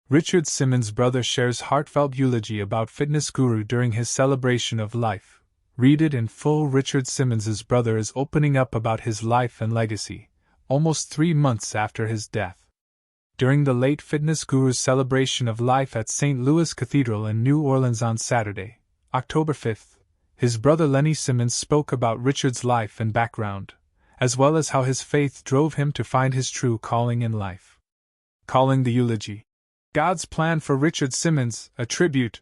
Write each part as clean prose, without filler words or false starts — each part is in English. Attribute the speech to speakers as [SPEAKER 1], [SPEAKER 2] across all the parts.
[SPEAKER 1] Richard Simmons' brother shares heartfelt eulogy about fitness guru during his celebration of life. Read it in full. Richard Simmons' brother is opening up about his life and legacy, almost 3 months after his death. During the late fitness guru's celebration of life at St. Louis Cathedral in New Orleans on Saturday, October 5th, his brother Lenny Simmons spoke about Richard's life and background, as well as how his faith drove him to find his true calling in life. Calling the eulogy God's Plan for Richard Simmons, a tribute,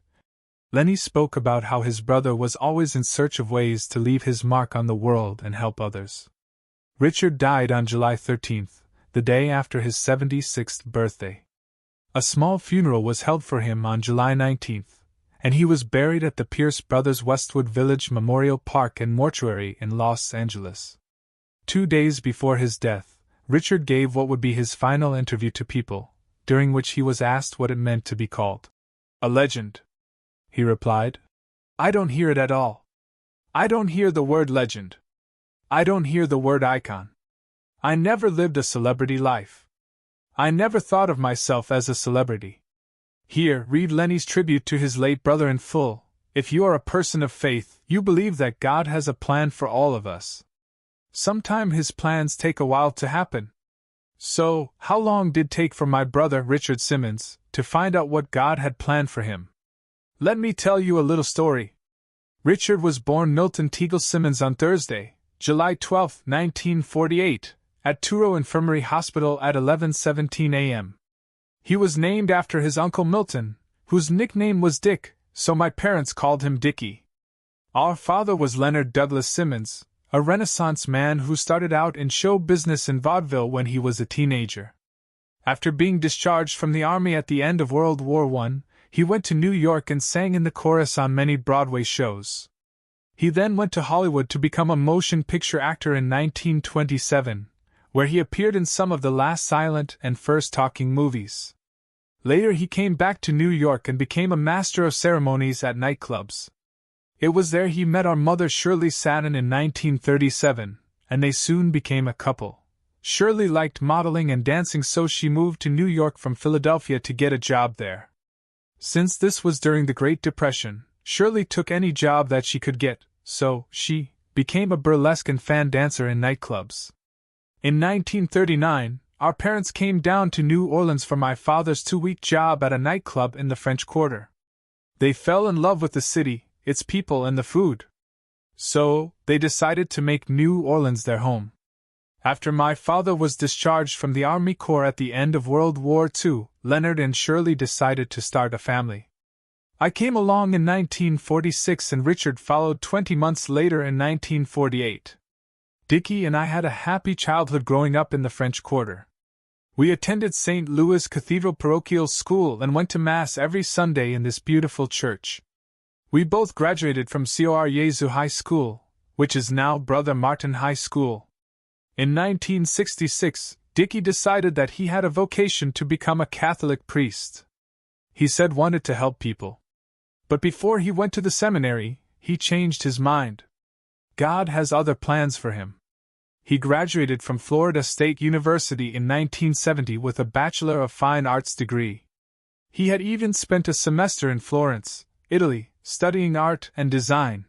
[SPEAKER 1] Lenny spoke about how his brother was always in search of ways to leave his mark on the world and help others. Richard died on July 13th, the day after his 76th birthday. A small funeral was held for him on July 19th, and he was buried at the Pierce Brothers Westwood Village Memorial Park and Mortuary in Los Angeles. 2 days before his death, Richard gave what would be his final interview to People, during which he was asked what it meant to be called a legend. He replied, "I don't hear it at all. I don't hear the word legend. I don't hear the word icon. I never lived a celebrity life. I never thought of myself as a celebrity." Here, read Lenny's tribute to his late brother in full. If you are a person of faith, you believe that God has a plan for all of us. Sometimes his plans take a while to happen. So, how long did it take for my brother, Richard Simmons, to find out what God had planned for him? Let me tell you a little story. Richard was born Milton Teagle Simmons on Thursday, July 12, 1948, at Truro Infirmary Hospital at 11:17 a.m. He was named after his uncle Milton, whose nickname was Dick, so my parents called him Dickie. Our father was Leonard Douglas Simmons, a Renaissance man who started out in show business in vaudeville when he was a teenager. After being discharged from the Army at the end of World War I, he went to New York and sang in the chorus on many Broadway shows. He then went to Hollywood to become a motion picture actor in 1927, where he appeared in some of the last silent and first talking movies. Later he came back to New York and became a master of ceremonies at nightclubs. It was there he met our mother Shirley Satin in 1937, and they soon became a couple. Shirley liked modeling and dancing, so she moved to New York from Philadelphia to get a job there. Since this was during the Great Depression, Shirley took any job that she could get, so she became a burlesque and fan dancer in nightclubs. In 1939, our parents came down to New Orleans for my father's 2-week job at a nightclub in the French Quarter. They fell in love with the city, its people, and the food. So, they decided to make New Orleans their home. After my father was discharged from the Army Corps at the end of World War II, Leonard and Shirley decided to start a family. I came along in 1946 and Richard followed 20 months later in 1948. Dickie and I had a happy childhood growing up in the French Quarter. We attended St. Louis Cathedral Parochial School and went to Mass every Sunday in this beautiful church. We both graduated from Cor Jesu High School, which is now Brother Martin High School. In 1966, Dickie decided that he had a vocation to become a Catholic priest. He said wanted to help people. But before he went to the seminary, he changed his mind. God has other plans for him. He graduated from Florida State University in 1970 with a Bachelor of Fine Arts degree. He had even spent a semester in Florence, Italy, studying art and design.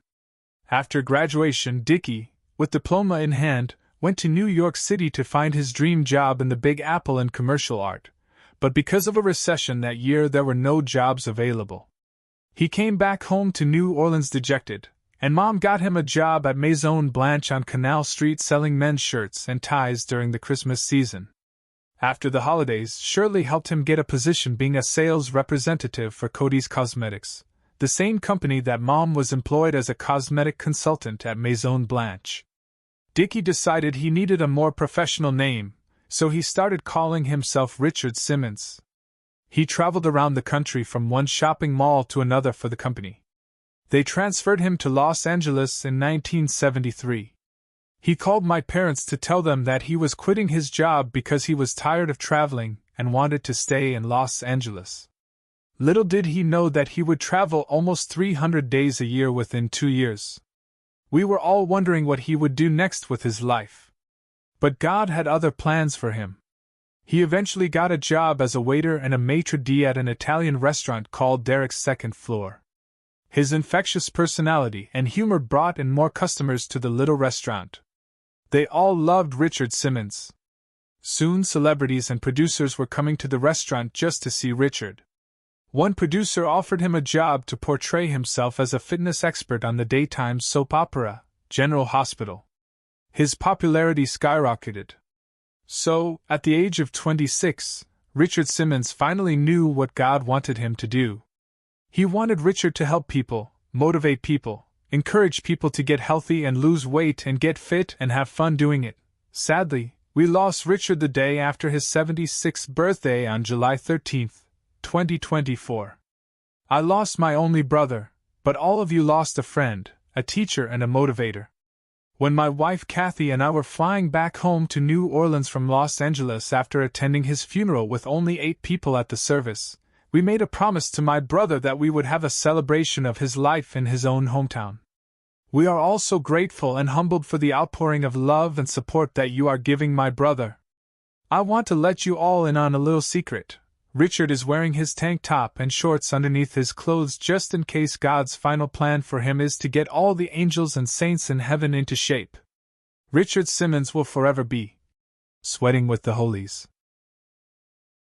[SPEAKER 1] After graduation, Dickie, with diploma in hand, went to New York City to find his dream job in the Big Apple in commercial art, but because of a recession that year there were no jobs available. He came back home to New Orleans dejected, and Mom got him a job at Maison Blanche on Canal Street selling men's shirts and ties during the Christmas season. After the holidays, Shirley helped him get a position being a sales representative for Cody's Cosmetics, the same company that Mom was employed as a cosmetic consultant at Maison Blanche. Dickie decided he needed a more professional name, so he started calling himself Richard Simmons. He traveled around the country from one shopping mall to another for the company. They transferred him to Los Angeles in 1973. He called my parents to tell them that he was quitting his job because he was tired of traveling and wanted to stay in Los Angeles. Little did he know that he would travel almost 300 days a year within 2 years. We were all wondering what he would do next with his life. But God had other plans for him. He eventually got a job as a waiter and a maitre d' at an Italian restaurant called Derek's Second Floor. His infectious personality and humor brought in more customers to the little restaurant. They all loved Richard Simmons. Soon celebrities and producers were coming to the restaurant just to see Richard. One producer offered him a job to portray himself as a fitness expert on the daytime soap opera, General Hospital. His popularity skyrocketed. So, at the age of 26, Richard Simmons finally knew what God wanted him to do. He wanted Richard to help people, motivate people, encourage people to get healthy and lose weight and get fit and have fun doing it. Sadly, we lost Richard the day after his 76th birthday on July 13, 2024. I lost my only brother, but all of you lost a friend, a teacher and a motivator. When my wife Kathy and I were flying back home to New Orleans from Los Angeles after attending his funeral with only 8 people at the service, we made a promise to my brother that we would have a celebration of his life in his own hometown. We are all so grateful and humbled for the outpouring of love and support that you are giving my brother. I want to let you all in on a little secret. Richard is wearing his tank top and shorts underneath his clothes just in case God's final plan for him is to get all the angels and saints in heaven into shape. Richard Simmons will forever be sweating with the holies.